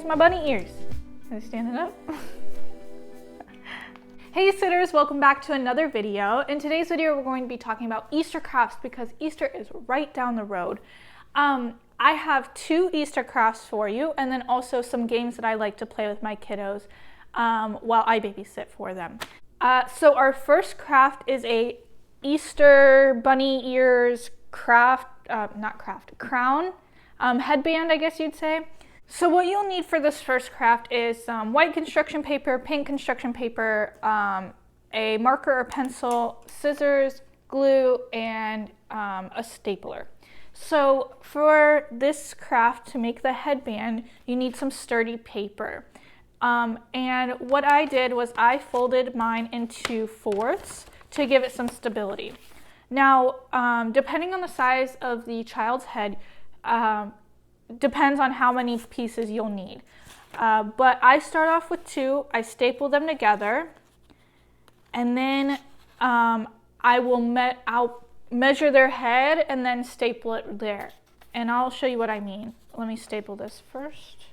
here's my bunny ears. Are they standing up? Hey sitters, welcome back to another video. In today's video, we're going to be talking about Easter crafts because Easter is right down the road. I have 2 Easter crafts for you, and then also some games that I like to play with my kiddos while I babysit for them. So our first craft is a Easter bunny ears crown, headband, I guess you'd say. So what you'll need for this first craft is some white construction paper, pink construction paper, a marker or pencil, scissors, glue, and a stapler. So for this craft, to make the headband, you need some sturdy paper. And what I did was I folded mine into 4ths to give it some stability. Now, depending on the size of the child's head, depends on how many pieces you'll need. But I start off with 2, I staple them together, and then I'll measure their head and then staple it there. And I'll show you what I mean. Let me staple this first.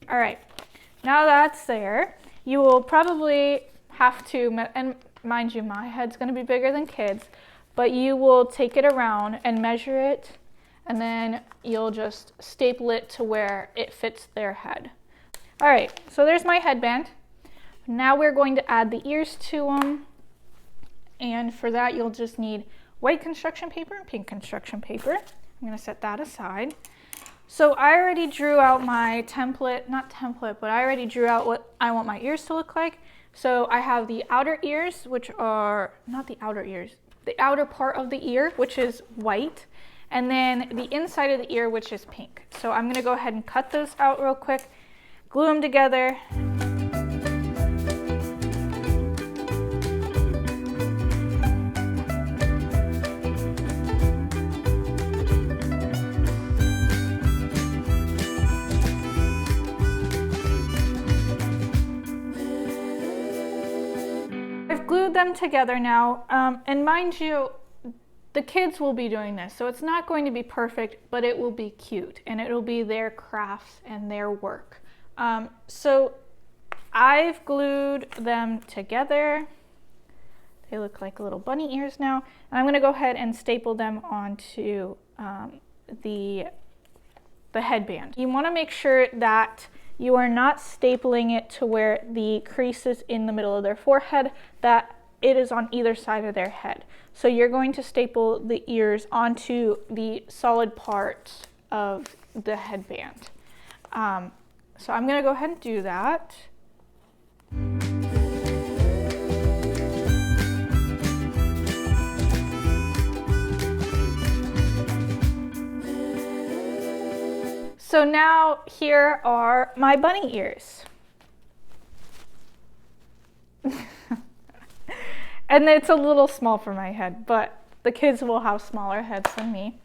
All right. Now that's there, you will probably have to, and mind you, my head's going to be bigger than kids, but you will take it around and measure it, and then you'll just staple it to where it fits their head. All right, so there's my headband. Now we're going to add the ears to them, and for that you'll just need white construction paper and pink construction paper. I'm going to set that aside. So I already drew out my but I already drew out what I want my ears to look like. So I have the outer ears, which are, not the outer ears, the outer part of the ear, which is white, and then the inside of the ear, which is pink. So I'm gonna go ahead and cut those out real quick, glue them together. Glued them together now, and mind you, the kids will be doing this, so it's not going to be perfect, but it will be cute and it will be their crafts and their work. So I've glued them together. They look like little bunny ears now, and I'm going to go ahead and staple them onto the headband. You want to make sure that you are not stapling it to where the crease is in the middle of their forehead, that it is on either side of their head. So you're going to staple the ears onto the solid parts of the headband. So I'm going to go ahead and do that. So now here are my bunny ears. And it's a little small for my head, but the kids will have smaller heads than me.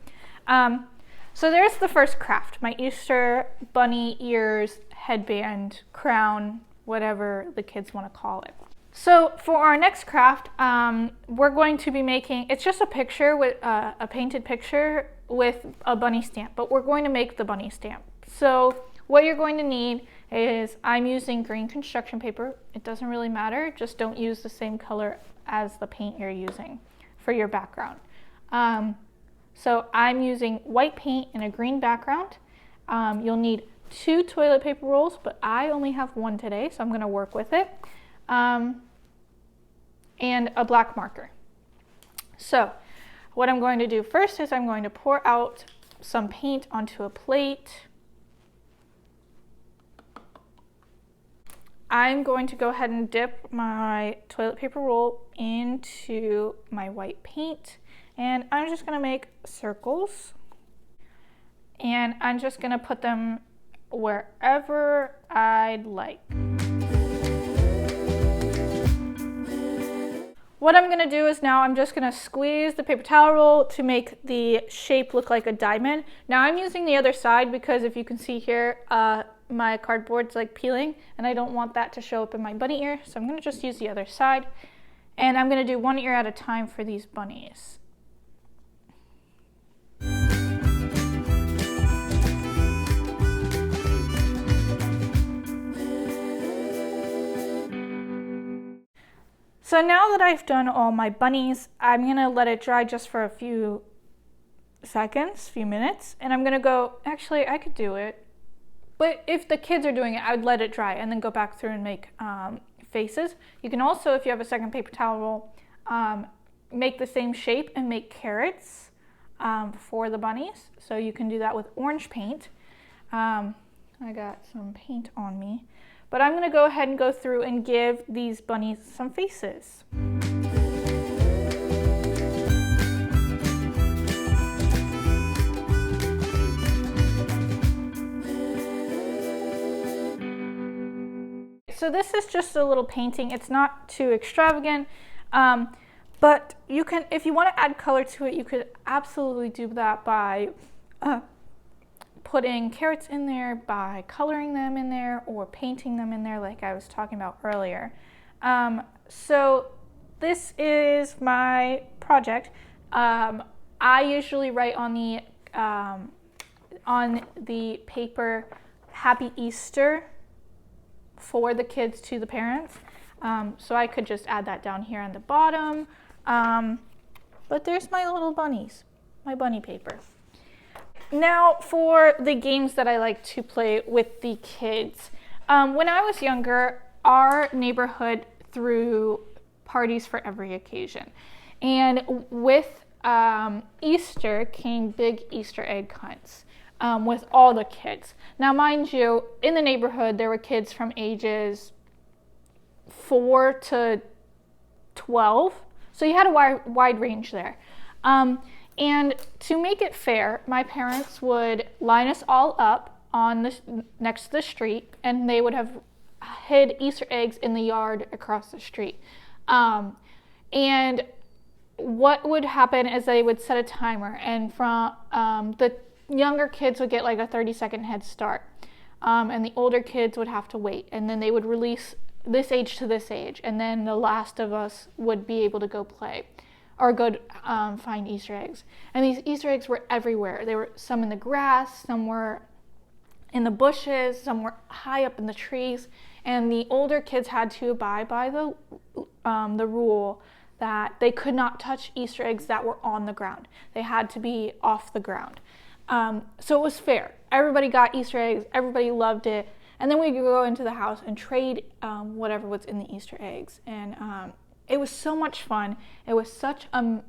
So there's the first craft, my Easter bunny ears, headband, crown, whatever the kids want to call it. So for our next craft, we're going to be making, it's just a picture with a painted picture with a bunny stamp, but we're going to make the bunny stamp. So what you're going to need is, I'm using green construction paper. It doesn't really matter, just don't use the same color as the paint you're using for your background. So I'm using white paint in a green background. You'll need 2 toilet paper rolls, but I only have 1 today, so I'm going to work with it. And a black marker. So what I'm going to do first is I'm going to pour out some paint onto a plate. I'm going to go ahead and dip my toilet paper roll into my white paint, and I'm just going to make circles, and I'm just going to put them wherever I'd like. What I'm going to do is now I'm just going to squeeze the paper towel roll to make the shape look like a diamond. Now I'm using the other side because if you can see here, my cardboard's like peeling, and I don't want that to show up in my bunny ear, so I'm going to just use the other side. And I'm going to do one ear at a time for these bunnies. So now that I've done all my bunnies, I'm going to let it dry just for a few seconds, few minutes, and I'm going to go, actually I could do it, but if the kids are doing it, I would let it dry and then go back through and make faces. You can also, if you have a second paper towel roll, make the same shape and make carrots for the bunnies. So you can do that with orange paint. I got some paint on me. But I'm going to go ahead and go through and give these bunnies some faces. So this is just a little painting. It's not too extravagant, but you can, if you want to add color to it, you could absolutely do that by putting carrots in there, by coloring them in there, or painting them in there like I was talking about earlier. So this is my project. I usually write on the paper Happy Easter for the kids to the parents. So I could just add that down here on the bottom. But there's my little bunnies, my bunny paper. Now for the games that I like to play with the kids. When I was younger, our neighborhood threw parties for every occasion. And with Easter came big Easter egg hunts with all the kids. Now mind you, in the neighborhood there were kids from ages 4 to 12. So you had a wide range there. And to make it fair, my parents would line us all up on next to the street, and they would have hid Easter eggs in the yard across the street. And what would happen is they would set a timer, and from the younger kids would get like a 30-second head start, and the older kids would have to wait, and then they would release this age to this age, and then the last of us would be able to go play or go find Easter eggs. And these Easter eggs were everywhere. There were some in the grass, some were in the bushes, some were high up in the trees, and the older kids had to abide by the rule that they could not touch Easter eggs that were on the ground. They had to be off the ground. So it was fair. Everybody got Easter eggs, everybody loved it, and then we could go into the house and trade whatever was in the Easter eggs. And it was so much fun. It was such a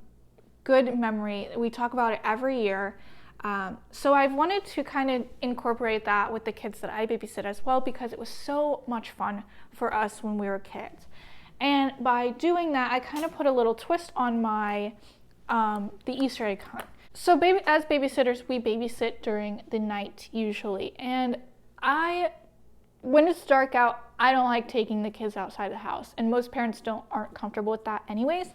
good memory. We talk about it every year. So I've wanted to kind of incorporate that with the kids that I babysit as well, because it was so much fun for us when we were kids. And by doing that, I kind of put a little twist on my the Easter egg hunt. So as babysitters, we babysit during the night usually. And when it's dark out, I don't like taking the kids outside the house, and most parents aren't comfortable with that anyways.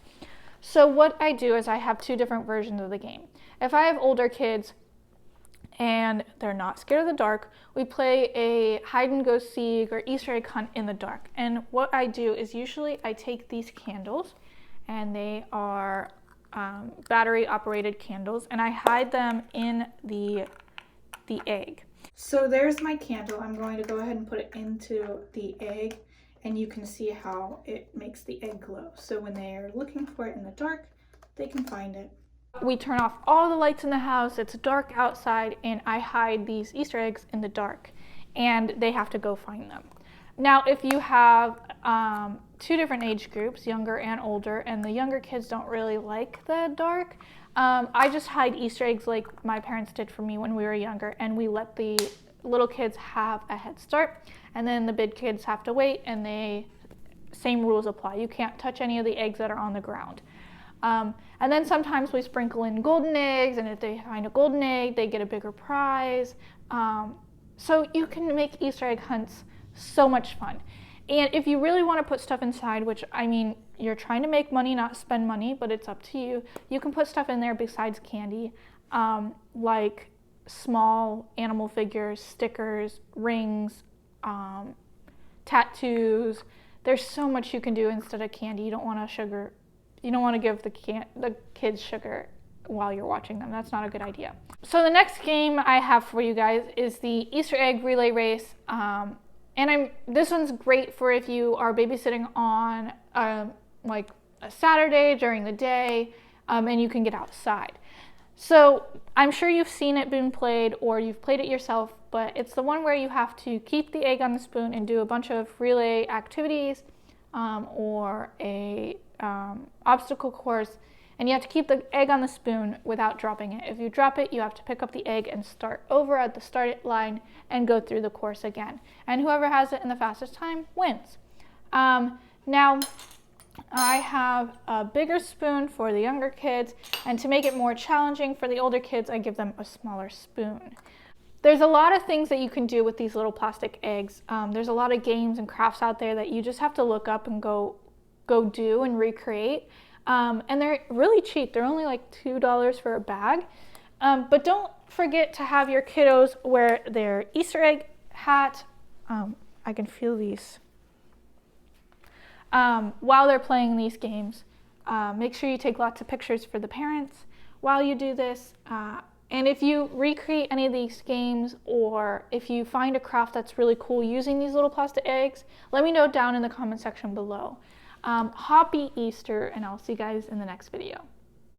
So what I do is I have two different versions of the game. If I have older kids and they're not scared of the dark, we play a hide and go seek or Easter egg hunt in the dark. And what I do is usually I take these candles, and they are battery operated candles, and I hide them in the egg. So there's my candle. I'm going to go ahead and put it into the egg, and you can see how it makes the egg glow. So when they're looking for it in the dark, they can find it. We turn off all the lights in the house, it's dark outside, and I hide these Easter eggs in the dark, and they have to go find them. Now, if you have two different age groups, younger and older, and the younger kids don't really like the dark, I just hide Easter eggs like my parents did for me when we were younger, and we let the little kids have a head start, and then the big kids have to wait, and same rules apply. You can't touch any of the eggs that are on the ground. And then sometimes we sprinkle in golden eggs, and if they find a golden egg, they get a bigger prize. So you can make Easter egg hunts so much fun. And if you really want to put stuff inside, which I mean, you're trying to make money, not spend money, but it's up to you. You can put stuff in there besides candy, like small animal figures, stickers, rings, tattoos. There's so much you can do instead of candy. You don't want to give the kids sugar while you're watching them. That's not a good idea. So the next game I have for you guys is the Easter egg relay race. This one's great for if you are babysitting on like a Saturday during the day, and you can get outside. So I'm sure you've seen it being played or you've played it yourself, but it's the one where you have to keep the egg on the spoon and do a bunch of relay activities or a obstacle course, and you have to keep the egg on the spoon without dropping it. If you drop it, you have to pick up the egg and start over at the start line and go through the course again. And whoever has it in the fastest time wins. Now, I have a bigger spoon for the younger kids, and to make it more challenging for the older kids, I give them a smaller spoon. There's a lot of things that you can do with these little plastic eggs. There's a lot of games and crafts out there that you just have to look up and go do and recreate. And they're really cheap. They're only like $2 for a bag. But don't forget to have your kiddos wear their Easter egg hat. I can feel these. While they're playing these games. Make sure you take lots of pictures for the parents while you do this. And if you recreate any of these games, or if you find a craft that's really cool using these little plastic eggs, let me know down in the comment section below. Happy Easter, and I'll see you guys in the next video.